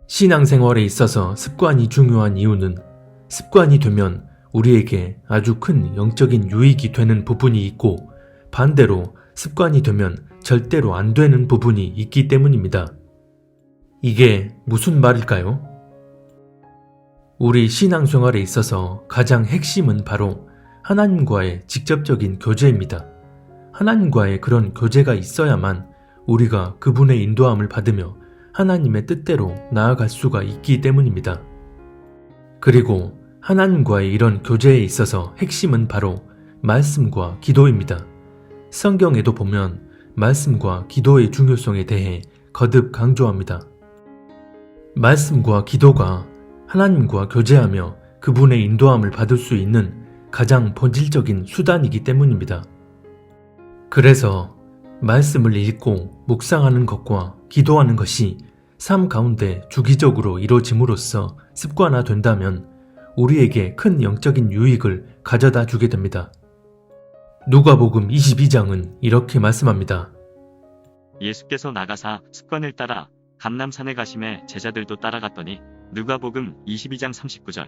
신앙생활에 있어서 습관이 중요한 이유는 습관이 되면 우리에게 아주 큰 영적인 유익이 되는 부분이 있고 반대로 습관이 되면 절대로 안 되는 부분이 있기 때문입니다. 이게 무슨 말일까요? 우리 신앙생활에 있어서 가장 핵심은 바로 하나님과의 직접적인 교제입니다. 하나님과의 그런 교제가 있어야만 우리가 그분의 인도함을 받으며 하나님의 뜻대로 나아갈 수가 있기 때문입니다. 그리고 하나님과의 이런 교제에 있어서 핵심은 바로 말씀과 기도입니다. 성경에도 보면 말씀과 기도의 중요성에 대해 거듭 강조합니다. 말씀과 기도가 하나님과 교제하며 그분의 인도함을 받을 수 있는 가장 본질적인 수단이기 때문입니다. 그래서 말씀을 읽고 묵상하는 것과 기도하는 것이 삶 가운데 주기적으로 이루어짐으로써 습관화된다면 우리에게 큰 영적인 유익을 가져다 주게 됩니다. 누가복음 22장은 이렇게 말씀합니다. 예수께서 나가사 습관을 따라 감람산에 가심에 제자들도 따라갔더니 누가복음 22장 39절.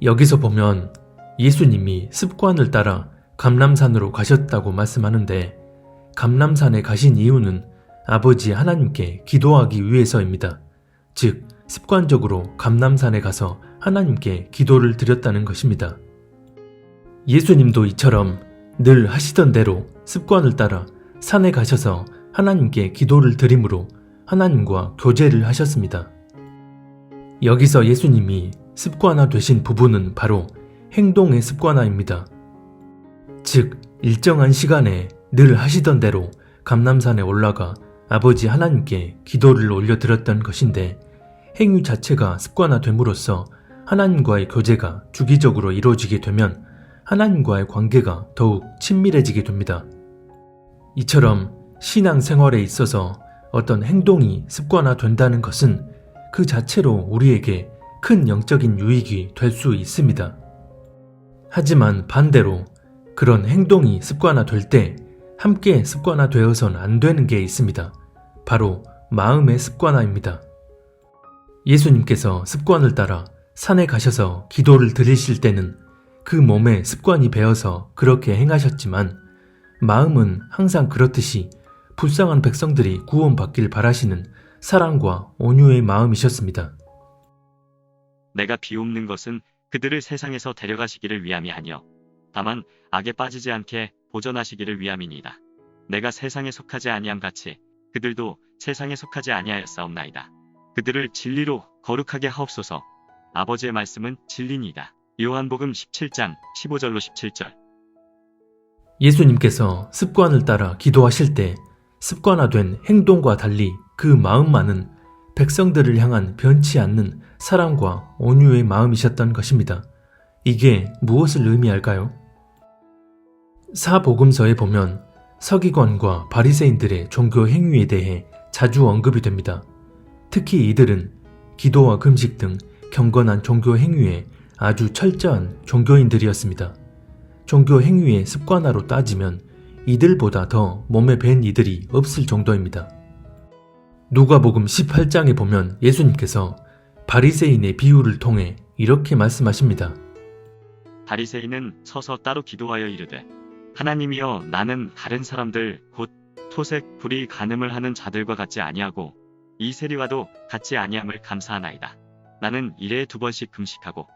여기서 보면 예수님이 습관을 따라 감람산으로 가셨다고 말씀하는데 감람산에 가신 이유는 아버지 하나님께 기도하기 위해서입니다. 즉 습관적으로 감람산에 가서 하나님께 기도를 드렸다는 것입니다. 예수님도 이처럼 늘 하시던 대로 습관을 따라 산에 가셔서 하나님께 기도를 드림으로 하나님과 교제를 하셨습니다. 여기서 예수님이 습관화되신 부분은 바로 행동의 습관화입니다. 즉 일정한 시간에 늘 하시던 대로 감람산에 올라가 아버지 하나님께 기도를 올려드렸던 것인데 행위 자체가 습관화됨으로써 하나님과의 교제가 주기적으로 이루어지게 되면 하나님과의 관계가 더욱 친밀해지게 됩니다. 이처럼 신앙생활에 있어서 어떤 행동이 습관화된다는 것은 그 자체로 우리에게 큰 영적인 유익이 될 수 있습니다. 하지만 반대로 그런 행동이 습관화될 때 함께 습관화되어선 안 되는 게 있습니다. 바로 마음의 습관화입니다. 예수님께서 습관을 따라 산에 가셔서 기도를 드리실 때는 그 몸에 습관이 배어서 그렇게 행하셨지만 마음은 항상 그렇듯이 불쌍한 백성들이 구원받길 바라시는 사랑과 온유의 마음이셨습니다. 내가 비옵는 것은 그들을 세상에서 데려가시기를 위함이 아니요 다만 악에 빠지지 않게 보전하시기를 위함이니이다. 내가 세상에 속하지 아니함 같이 그들도 세상에 속하지 아니하였사옵나이다. 그들을 진리로 거룩하게 하옵소서. 아버지의 말씀은 진리니이다. 요한복음 17장 15절로 17절. 예수님께서 습관을 따라 기도하실 때 습관화된 행동과 달리 그 마음만은 백성들을 향한 변치 않는 사랑과 온유의 마음이셨던 것입니다. 이게 무엇을 의미할까요? 사복음서에 보면 서기관과 바리새인들의 종교 행위에 대해 자주 언급이 됩니다. 특히 이들은 기도와 금식 등 경건한 종교 행위에 아주 철저한 종교인들이었습니다. 종교 행위의 습관화로 따지면 이들보다 더 몸에 밴 이들이 없을 정도입니다. 누가복음 18장에 보면 예수님께서 바리새인의 비유를 통해 이렇게 말씀하십니다. 바리새인은 서서 따로 기도하여 이르되 하나님이여 나는 다른 사람들 곧 토색 불의 간음을 하는 자들과 같지 아니하고 이 세리와도 같지 아니함을 감사하나이다. 나는 일에 2번씩 금식하고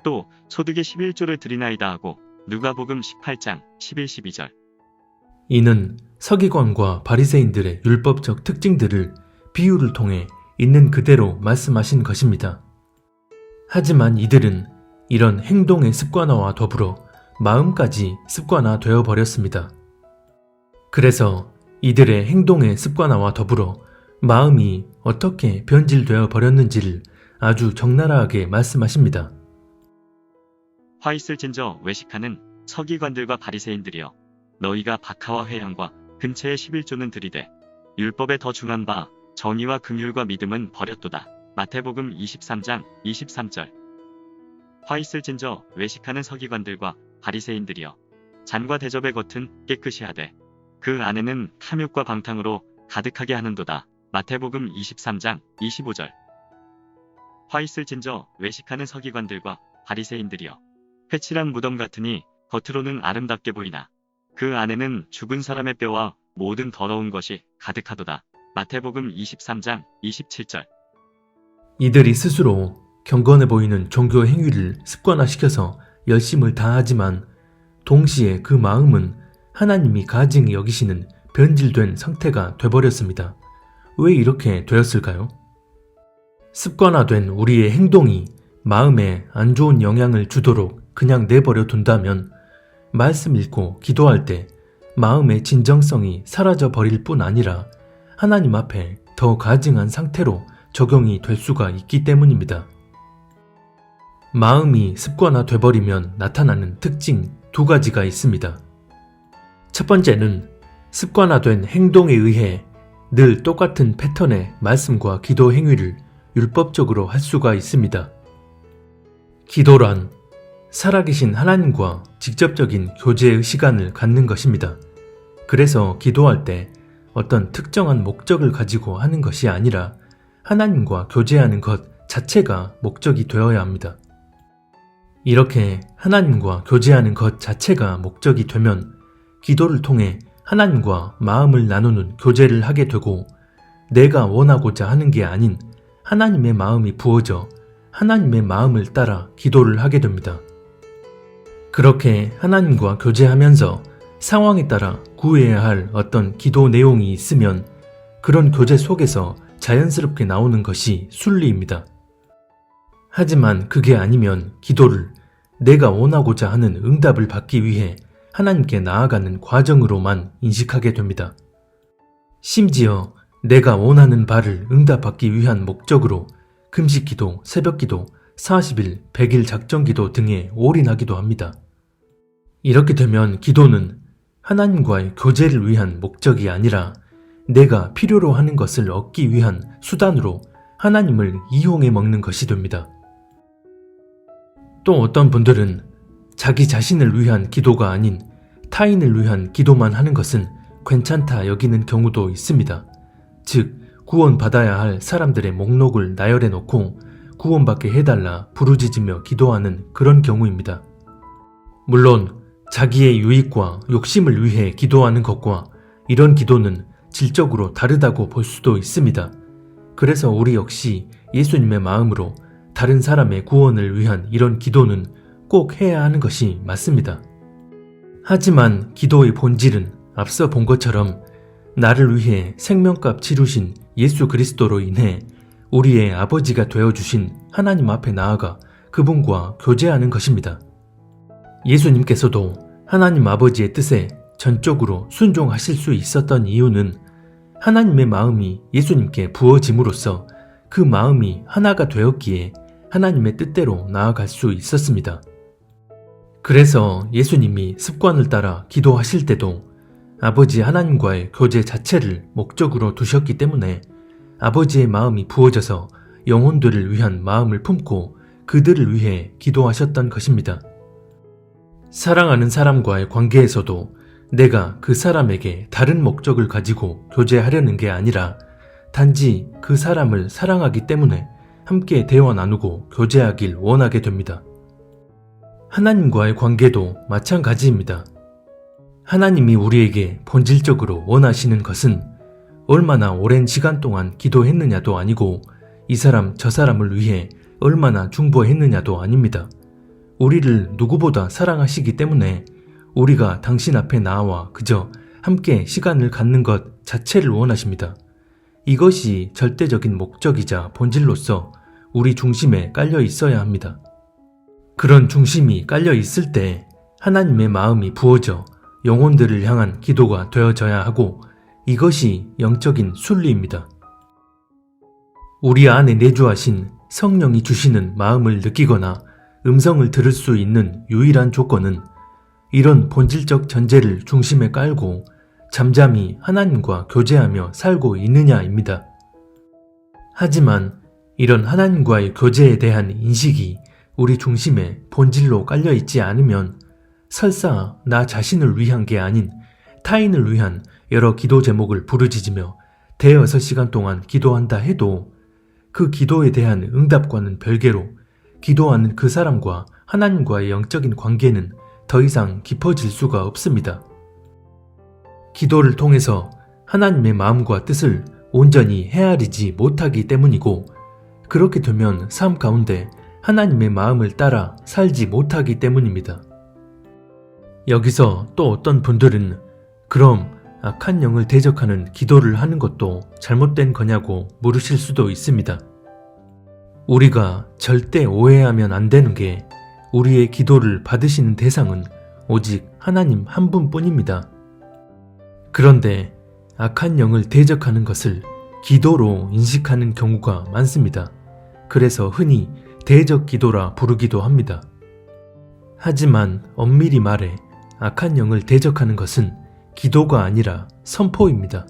또 소득의 11조를 드리나이다 하고 누가복음 18장 11, 12절. 이는 서기관과 바리새인들의 율법적 특징들을 비유를 통해 있는 그대로 말씀하신 것입니다. 하지만 이들은 이런 행동의 습관화와 더불어 마음까지 습관화되어 버렸습니다. 그래서 이들의 행동의 습관화와 더불어 마음이 어떻게 변질되어 버렸는지를 아주 적나라하게 말씀하십니다. 화 있을진저 외식하는 서기관들과 바리새인들이여 너희가 박하와 회향과 근처의 11조는 들이되 율법에 더 중한 바 정의와 긍휼과 믿음은 버렸도다. 마태복음 23장 23절. 화 있을진저 외식하는 서기관들과 바리새인들이여 잔과 대접의 겉은 깨끗이 하되 그 안에는 탐욕과 방탕으로 가득하게 하는도다. 마태복음 23장 25절. 화 있을진저 외식하는 서기관들과 바리새인들이여, 회칠한 무덤 같으니 겉으로는 아름답게 보이나 그 안에는 죽은 사람의 뼈와 모든 더러운 것이 가득하도다. 마태복음 23장 27절. 이들이 스스로 경건해 보이는 종교 행위를 습관화시켜서 열심을 다하지만 동시에 그 마음은 하나님이 가증히 여기시는 변질된 상태가 돼버렸습니다. 왜 이렇게 되었을까요? 습관화된 우리의 행동이 마음에 안 좋은 영향을 주도록 그냥 내버려 둔다면 말씀 읽고 기도할 때 마음의 진정성이 사라져 버릴 뿐 아니라 하나님 앞에 더 가증한 상태로 적용이 될 수가 있기 때문입니다. 마음이 습관화돼 버리면 나타나는 특징 두 가지가 있습니다. 첫 번째는 습관화된 행동에 의해 늘 똑같은 패턴의 말씀과 기도 행위를 율법적으로 할 수가 있습니다. 기도란 살아계신 하나님과 직접적인 교제의 시간을 갖는 것입니다. 그래서 기도할 때 어떤 특정한 목적을 가지고 하는 것이 아니라 하나님과 교제하는 것 자체가 목적이 되어야 합니다. 이렇게 하나님과 교제하는 것 자체가 목적이 되면 기도를 통해 하나님과 마음을 나누는 교제를 하게 되고 내가 원하고자 하는 게 아닌 하나님의 마음이 부어져 하나님의 마음을 따라 기도를 하게 됩니다. 그렇게 하나님과 교제하면서 상황에 따라 구해야 할 어떤 기도 내용이 있으면 그런 교제 속에서 자연스럽게 나오는 것이 순리입니다. 하지만 그게 아니면 기도를 내가 원하고자 하는 응답을 받기 위해 하나님께 나아가는 과정으로만 인식하게 됩니다. 심지어 내가 원하는 바를 응답받기 위한 목적으로 금식기도, 새벽기도, 40일, 100일 작정기도 등에 올인하기도 합니다. 이렇게 되면 기도는 하나님과의 교제를 위한 목적이 아니라 내가 필요로 하는 것을 얻기 위한 수단으로 하나님을 이용해 먹는 것이 됩니다. 또 어떤 분들은 자기 자신을 위한 기도가 아닌 타인을 위한 기도만 하는 것은 괜찮다 여기는 경우도 있습니다. 즉, 구원받아야 할 사람들의 목록을 나열해 놓고 구원받게 해달라 부르짖으며 기도하는 그런 경우입니다. 물론 자기의 유익과 욕심을 위해 기도하는 것과 이런 기도는 질적으로 다르다고 볼 수도 있습니다. 그래서 우리 역시 예수님의 마음으로 다른 사람의 구원을 위한 이런 기도는 꼭 해야 하는 것이 맞습니다. 하지만 기도의 본질은 앞서 본 것처럼 나를 위해 생명값 치르신 예수 그리스도로 인해 우리의 아버지가 되어주신 하나님 앞에 나아가 그분과 교제하는 것입니다. 예수님께서도 하나님 아버지의 뜻에 전적으로 순종하실 수 있었던 이유는 하나님의 마음이 예수님께 부어짐으로써 그 마음이 하나가 되었기에 하나님의 뜻대로 나아갈 수 있었습니다. 그래서 예수님이 습관을 따라 기도하실 때도 아버지 하나님과의 교제 자체를 목적으로 두셨기 때문에 아버지의 마음이 부어져서 영혼들을 위한 마음을 품고 그들을 위해 기도하셨던 것입니다. 사랑하는 사람과의 관계에서도 내가 그 사람에게 다른 목적을 가지고 교제하려는 게 아니라 단지 그 사람을 사랑하기 때문에 함께 대화 나누고 교제하길 원하게 됩니다. 하나님과의 관계도 마찬가지입니다. 하나님이 우리에게 본질적으로 원하시는 것은 얼마나 오랜 시간 동안 기도했느냐도 아니고 이 사람 저 사람을 위해 얼마나 중보했느냐도 아닙니다. 우리를 누구보다 사랑하시기 때문에 우리가 당신 앞에 나와 그저 함께 시간을 갖는 것 자체를 원하십니다. 이것이 절대적인 목적이자 본질로서 우리 중심에 깔려 있어야 합니다. 그런 중심이 깔려 있을 때 하나님의 마음이 부어져 영혼들을 향한 기도가 되어져야 하고 이것이 영적인 순리입니다. 우리 안에 내주하신 성령이 주시는 마음을 느끼거나 음성을 들을 수 있는 유일한 조건은 이런 본질적 전제를 중심에 깔고 잠잠히 하나님과 교제하며 살고 있느냐입니다. 하지만 이런 하나님과의 교제에 대한 인식이 우리 중심에 본질로 깔려있지 않으면 설사 나 자신을 위한 게 아닌 타인을 위한 여러 기도 제목을 부르짖으며 대여섯 시간 동안 기도한다 해도 그 기도에 대한 응답과는 별개로 기도하는 그 사람과 하나님과의 영적인 관계는 더 이상 깊어질 수가 없습니다. 기도를 통해서 하나님의 마음과 뜻을 온전히 헤아리지 못하기 때문이고, 그렇게 되면 삶 가운데 하나님의 마음을 따라 살지 못하기 때문입니다. 여기서 또 어떤 분들은 그럼 악한 영을 대적하는 기도를 하는 것도 잘못된 거냐고 물으실 수도 있습니다. 우리가 절대 오해하면 안 되는 게 우리의 기도를 받으시는 대상은 오직 하나님 한 분뿐입니다. 그런데 악한 영을 대적하는 것을 기도로 인식하는 경우가 많습니다. 그래서 흔히 대적 기도라 부르기도 합니다. 하지만 엄밀히 말해 악한 영을 대적하는 것은 기도가 아니라 선포입니다.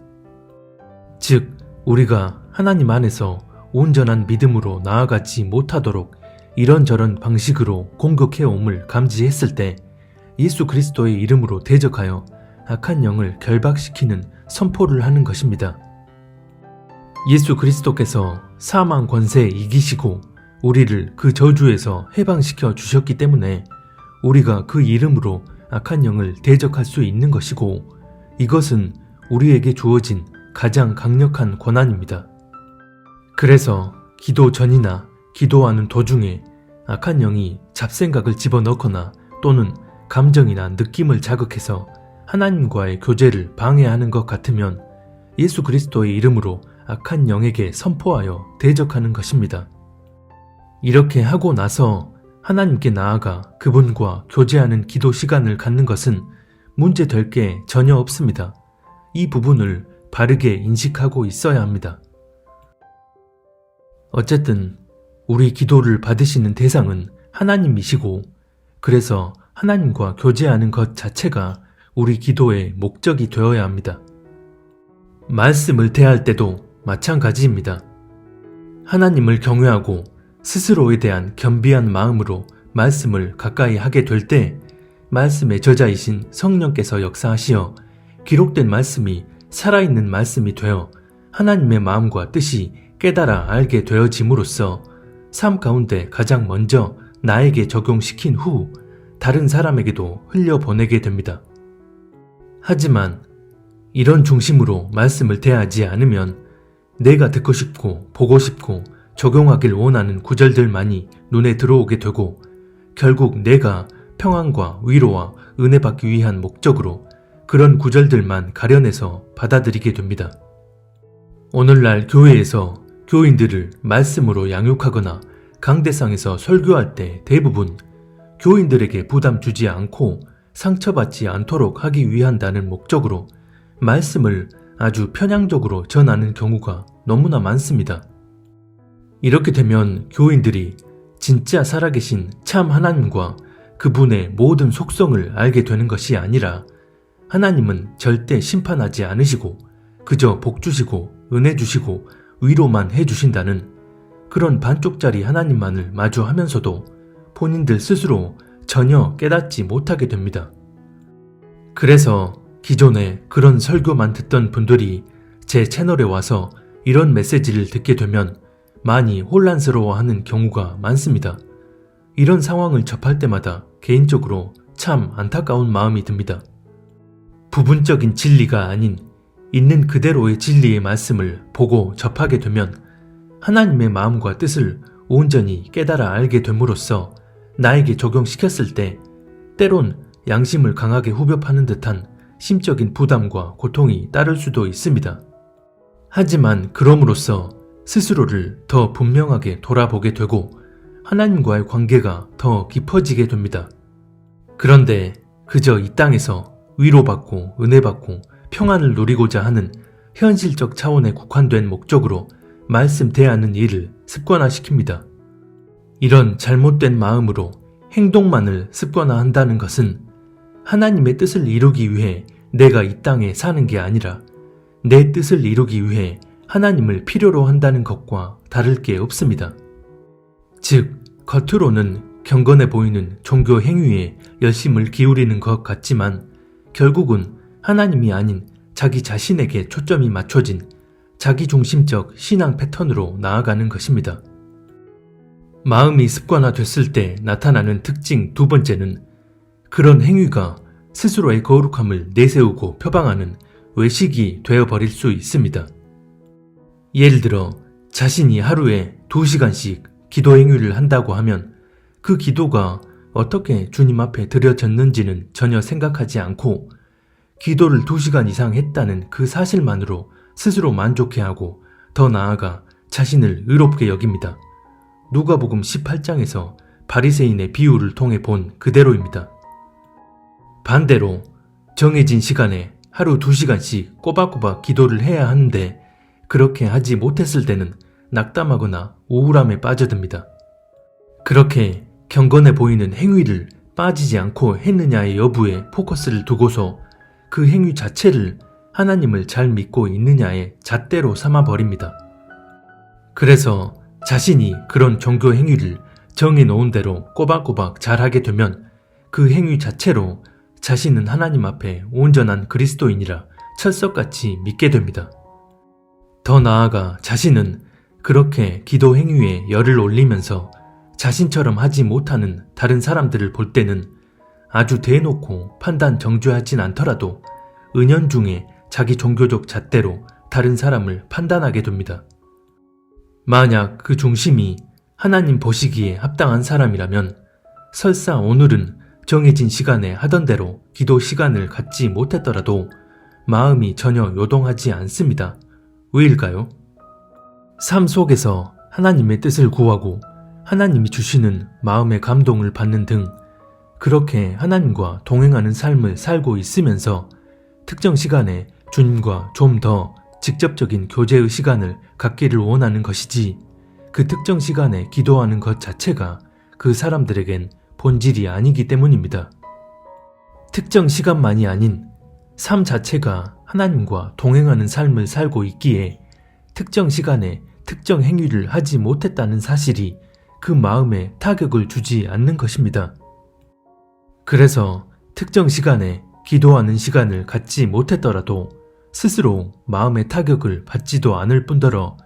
즉, 우리가 하나님 안에서 온전한 믿음으로 나아가지 못하도록 이런저런 방식으로 공격해옴을 감지했을 때 예수 그리스도의 이름으로 대적하여 악한 영을 결박시키는 선포를 하는 것입니다. 예수 그리스도께서 사망 권세에 이기시고 우리를 그 저주에서 해방시켜 주셨기 때문에 우리가 그 이름으로 악한 영을 대적할 수 있는 것이고, 이것은 우리에게 주어진 가장 강력한 권한입니다. 그래서 기도 전이나 기도하는 도중에 악한 영이 잡생각을 집어넣거나 또는 감정이나 느낌을 자극해서 하나님과의 교제를 방해하는 것 같으면 예수 그리스도의 이름으로 악한 영에게 선포하여 대적하는 것입니다. 이렇게 하고 나서 하나님께 나아가 그분과 교제하는 기도 시간을 갖는 것은 문제될 게 전혀 없습니다. 이 부분을 바르게 인식하고 있어야 합니다. 어쨌든 우리 기도를 받으시는 대상은 하나님이시고, 그래서 하나님과 교제하는 것 자체가 우리 기도의 목적이 되어야 합니다. 말씀을 대할 때도 마찬가지입니다. 하나님을 경외하고 스스로에 대한 겸비한 마음으로 말씀을 가까이 하게 될 때 말씀의 저자이신 성령께서 역사하시어 기록된 말씀이 살아있는 말씀이 되어 하나님의 마음과 뜻이 깨달아 알게 되어짐으로써 삶 가운데 가장 먼저 나에게 적용시킨 후 다른 사람에게도 흘려보내게 됩니다. 하지만 이런 중심으로 말씀을 대하지 않으면 내가 듣고 싶고 보고 싶고 적용하길 원하는 구절들만이 눈에 들어오게 되고, 결국 내가 평안과 위로와 은혜 받기 위한 목적으로 그런 구절들만 가려내서 받아들이게 됩니다. 오늘날 교회에서 교인들을 말씀으로 양육하거나 강대상에서 설교할 때 대부분 교인들에게 부담 주지 않고 상처받지 않도록 하기 위한다는 목적으로 말씀을 아주 편향적으로 전하는 경우가 너무나 많습니다. 이렇게 되면 교인들이 진짜 살아계신 참 하나님과 그분의 모든 속성을 알게 되는 것이 아니라 하나님은 절대 심판하지 않으시고 그저 복 주시고 은혜 주시고 위로만 해주신다는 그런 반쪽짜리 하나님만을 마주하면서도 본인들 스스로 전혀 깨닫지 못하게 됩니다. 그래서 기존에 그런 설교만 듣던 분들이 제 채널에 와서 이런 메시지를 듣게 되면 많이 혼란스러워하는 경우가 많습니다. 이런 상황을 접할 때마다 개인적으로 참 안타까운 마음이 듭니다. 부분적인 진리가 아닌 있는 그대로의 진리의 말씀을 보고 접하게 되면 하나님의 마음과 뜻을 온전히 깨달아 알게 됨으로써 나에게 적용시켰을 때 때론 양심을 강하게 후벼파는 듯한 심적인 부담과 고통이 따를 수도 있습니다. 하지만 그럼으로써 스스로를 더 분명하게 돌아보게 되고 하나님과의 관계가 더 깊어지게 됩니다. 그런데 그저 이 땅에서 위로받고 은혜받고 평안을 누리고자 하는 현실적 차원에 국한된 목적으로 말씀 대하는 일을 습관화시킵니다. 이런 잘못된 마음으로 행동만을 습관화한다는 것은 하나님의 뜻을 이루기 위해 내가 이 땅에 사는 게 아니라 내 뜻을 이루기 위해 하나님을 필요로 한다는 것과 다를 게 없습니다. 즉, 겉으로는 경건해 보이는 종교 행위에 열심을 기울이는 것 같지만 결국은 하나님이 아닌 자기 자신에게 초점이 맞춰진 자기중심적 신앙 패턴으로 나아가는 것입니다. 마음이 습관화됐을 때 나타나는 특징 두 번째는 그런 행위가 스스로의 거룩함을 내세우고 표방하는 외식이 되어버릴 수 있습니다. 예를 들어 자신이 하루에 2시간씩 기도 행위를 한다고 하면 그 기도가 어떻게 주님 앞에 드려졌는지는 전혀 생각하지 않고 기도를 2시간 이상 했다는 그 사실만으로 스스로 만족해하고 더 나아가 자신을 의롭게 여깁니다. 누가복음 18장에서 바리새인의 비유를 통해 본 그대로입니다. 반대로 정해진 시간에 하루 2시간씩 꼬박꼬박 기도를 해야 하는데 그렇게 하지 못했을 때는 낙담하거나 우울함에 빠져듭니다. 그렇게 경건해 보이는 행위를 빠지지 않고 했느냐의 여부에 포커스를 두고서 그 행위 자체를 하나님을 잘 믿고 있느냐의 잣대로 삼아버립니다. 그래서 자신이 그런 종교 행위를 정해놓은 대로 꼬박꼬박 잘하게 되면 그 행위 자체로 자신은 하나님 앞에 온전한 그리스도인이라 철석같이 믿게 됩니다. 더 나아가 자신은 그렇게 기도 행위에 열을 올리면서 자신처럼 하지 못하는 다른 사람들을 볼 때는 아주 대놓고 판단 정죄하진 않더라도 은연중에 자기 종교적 잣대로 다른 사람을 판단하게 됩니다. 만약 그 중심이 하나님 보시기에 합당한 사람이라면 설사 오늘은 정해진 시간에 하던 대로 기도 시간을 갖지 못했더라도 마음이 전혀 요동하지 않습니다. 왜일까요? 삶 속에서 하나님의 뜻을 구하고 하나님이 주시는 마음의 감동을 받는 등 그렇게 하나님과 동행하는 삶을 살고 있으면서 특정 시간에 주님과 좀 더 직접적인 교제의 시간을 갖기를 원하는 것이지 그 특정 시간에 기도하는 것 자체가 그 사람들에겐 본질이 아니기 때문입니다. 특정 시간만이 아닌 삶 자체가 하나님과 동행하는 삶을 살고 있기에 특정 시간에 특정 행위를 하지 못했다는 사실이 그 마음에 타격을 주지 않는 것입니다. 그래서 특정 시간에 기도하는 시간을 갖지 못했더라도 스스로 마음의 타격을 받지도 않을 뿐더러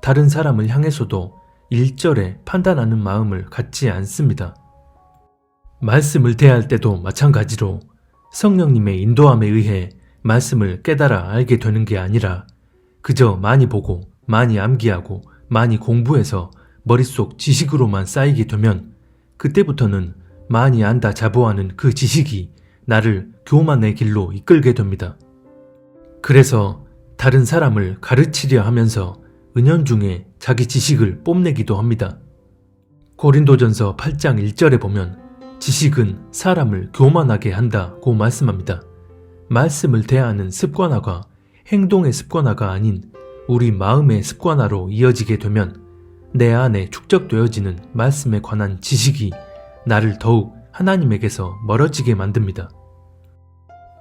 다른 사람을 향해서도 일절에 판단하는 마음을 갖지 않습니다. 말씀을 대할 때도 마찬가지로 성령님의 인도함에 의해 말씀을 깨달아 알게 되는 게 아니라 그저 많이 보고 많이 암기하고 많이 공부해서 머릿속 지식으로만 쌓이게 되면 그때부터는 많이 안다 자부하는 그 지식이 나를 교만의 길로 이끌게 됩니다. 그래서 다른 사람을 가르치려 하면서 은연중에 자기 지식을 뽐내기도 합니다. 고린도전서 8장 1절에 보면 지식은 사람을 교만하게 한다고 말씀합니다. 말씀을 대하는 습관화가 행동의 습관화가 아닌 우리 마음의 습관화로 이어지게 되면 내 안에 축적되어지는 말씀에 관한 지식이 나를 더욱 하나님에게서 멀어지게 만듭니다.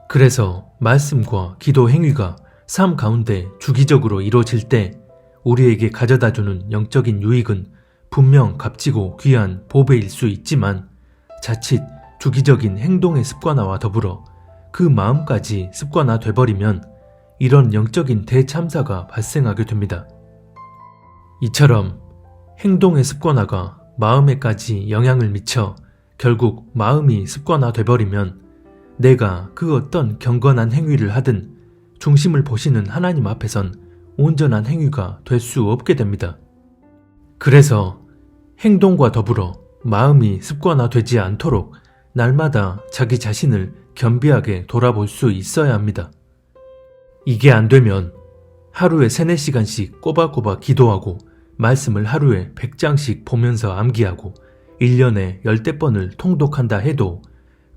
그래서 말씀과 기도 행위가 삶 가운데 주기적으로 이루어질 때 우리에게 가져다주는 영적인 유익은 분명 값지고 귀한 보배일 수 있지만 자칫 주기적인 행동의 습관화와 더불어 그 마음까지 습관화 돼버리면 이런 영적인 대참사가 발생하게 됩니다. 이처럼 행동의 습관화가 마음에까지 영향을 미쳐 결국 마음이 습관화 돼버리면 내가 그 어떤 경건한 행위를 하든 중심을 보시는 하나님 앞에선 온전한 행위가 될 수 없게 됩니다. 그래서 행동과 더불어 마음이 습관화되지 않도록 날마다 자기 자신을 겸비하게 돌아볼 수 있어야 합니다. 이게 안 되면 하루에 3-4시간씩 꼬박꼬박 기도하고 말씀을 하루에 100장씩 보면서 암기하고 1년에 10대 번을 통독한다 해도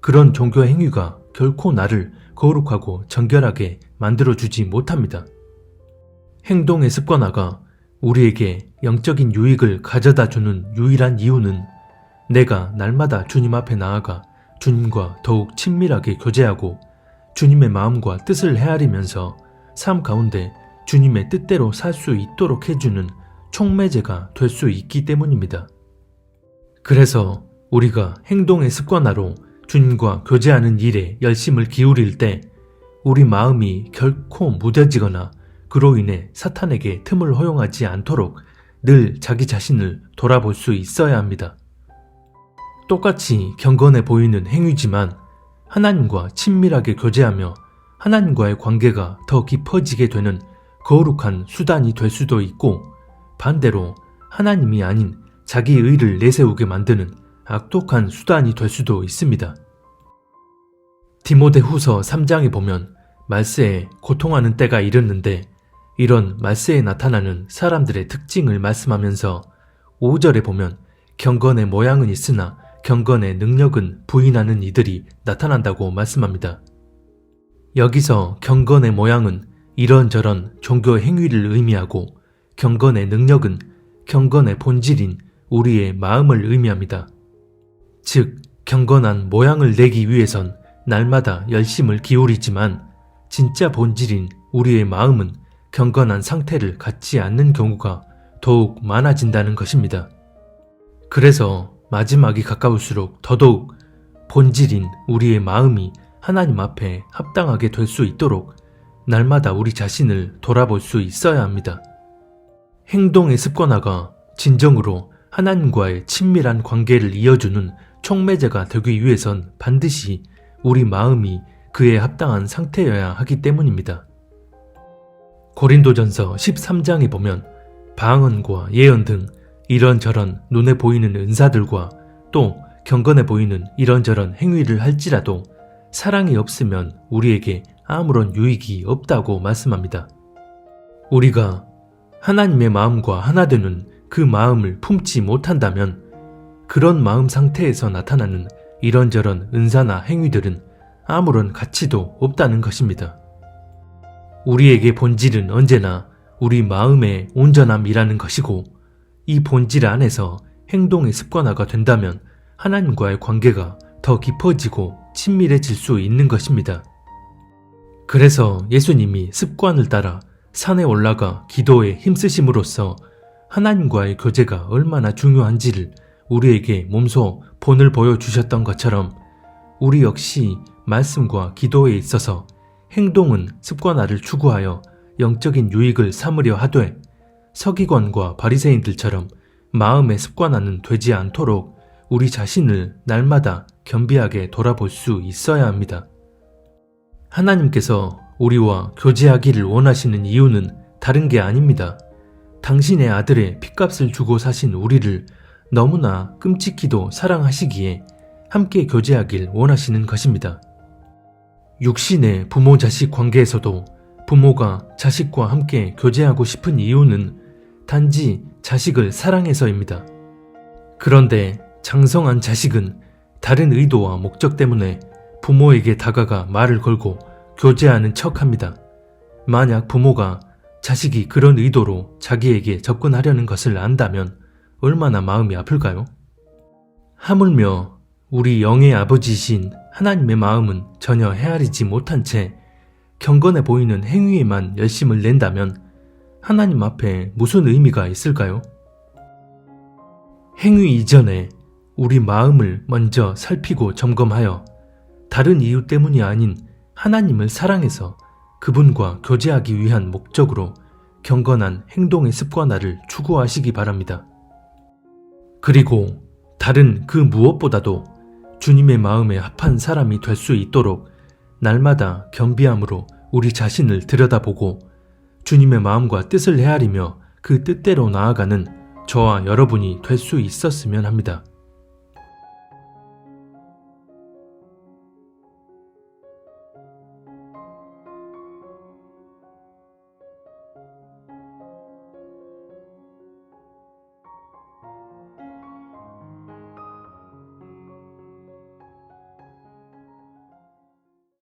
그런 종교 행위가 결코 나를 거룩하고 정결하게 만들어주지 못합니다. 행동의 습관화가 우리에게 영적인 유익을 가져다주는 유일한 이유는 내가 날마다 주님 앞에 나아가 주님과 더욱 친밀하게 교제하고 주님의 마음과 뜻을 헤아리면서 삶 가운데 주님의 뜻대로 살 수 있도록 해주는 촉매제가 될 수 있기 때문입니다. 그래서 우리가 행동의 습관화로 주님과 교제하는 일에 열심을 기울일 때 우리 마음이 결코 무뎌지거나 그로 인해 사탄에게 틈을 허용하지 않도록 늘 자기 자신을 돌아볼 수 있어야 합니다. 똑같이 경건해 보이는 행위지만 하나님과 친밀하게 교제하며 하나님과의 관계가 더 깊어지게 되는 거룩한 수단이 될 수도 있고, 반대로 하나님이 아닌 자기 의를 내세우게 만드는 악독한 수단이 될 수도 있습니다. 디모데후서 3장에 보면 말세에 고통하는 때가 이르는데, 이런 말세에 나타나는 사람들의 특징을 말씀하면서 5절에 보면 경건의 모양은 있으나 경건의 능력은 부인하는 이들이 나타난다고 말씀합니다. 여기서 경건의 모양은 이런저런 종교 행위를 의미하고, 경건의 능력은 경건의 본질인 우리의 마음을 의미합니다. 즉, 경건한 모양을 내기 위해선 날마다 열심을 기울이지만 진짜 본질인 우리의 마음은 경건한 상태를 갖지 않는 경우가 더욱 많아진다는 것입니다. 그래서 마지막이 가까울수록 더더욱 본질인 우리의 마음이 하나님 앞에 합당하게 될 수 있도록 날마다 우리 자신을 돌아볼 수 있어야 합니다. 행동의 습관화가 진정으로 하나님과의 친밀한 관계를 이어주는 촉매제가 되기 위해선 반드시 우리 마음이 그에 합당한 상태여야 하기 때문입니다. 고린도전서 13장에 보면 방언과 예언 등 이런저런 눈에 보이는 은사들과 또 경건해 보이는 이런저런 행위를 할지라도 사랑이 없으면 우리에게 아무런 유익이 없다고 말씀합니다. 우리가 하나님의 마음과 하나 되는 그 마음을 품지 못한다면 그런 마음 상태에서 나타나는 이런저런 은사나 행위들은 아무런 가치도 없다는 것입니다. 우리에게 본질은 언제나 우리 마음의 온전함이라는 것이고, 이 본질 안에서 행동의 습관화가 된다면 하나님과의 관계가 더 깊어지고 친밀해질 수 있는 것입니다. 그래서 예수님이 습관을 따라 산에 올라가 기도에 힘쓰심으로써 하나님과의 교제가 얼마나 중요한지를 우리에게 몸소 본을 보여주셨던 것처럼 우리 역시 말씀과 기도에 있어서 행동은 습관화를 추구하여 영적인 유익을 삼으려 하되 서기관과 바리새인들처럼 마음의 습관화는 되지 않도록 우리 자신을 날마다 겸비하게 돌아볼 수 있어야 합니다. 하나님께서 우리와 교제하기를 원하시는 이유는 다른 게 아닙니다. 당신의 아들의 핏값을 주고 사신 우리를 너무나 끔찍히도 사랑하시기에 함께 교제하길 원하시는 것입니다. 육신의 부모 자식 관계에서도 부모가 자식과 함께 교제하고 싶은 이유는 단지 자식을 사랑해서입니다. 그런데 장성한 자식은 다른 의도와 목적 때문에 부모에게 다가가 말을 걸고 교제하는 척합니다. 만약 부모가 자식이 그런 의도로 자기에게 접근하려는 것을 안다면 얼마나 마음이 아플까요? 하물며 우리 영의 아버지이신 하나님의 마음은 전혀 헤아리지 못한 채 경건해 보이는 행위에만 열심을 낸다면 하나님 앞에 무슨 의미가 있을까요? 행위 이전에 우리 마음을 먼저 살피고 점검하여 다른 이유 때문이 아닌 하나님을 사랑해서 그분과 교제하기 위한 목적으로 경건한 행동의 습관화를 추구하시기 바랍니다. 그리고 다른 그 무엇보다도 주님의 마음에 합한 사람이 될 수 있도록 날마다 겸비함으로 우리 자신을 들여다보고 주님의 마음과 뜻을 헤아리며 그 뜻대로 나아가는 저와 여러분이 될 수 있었으면 합니다.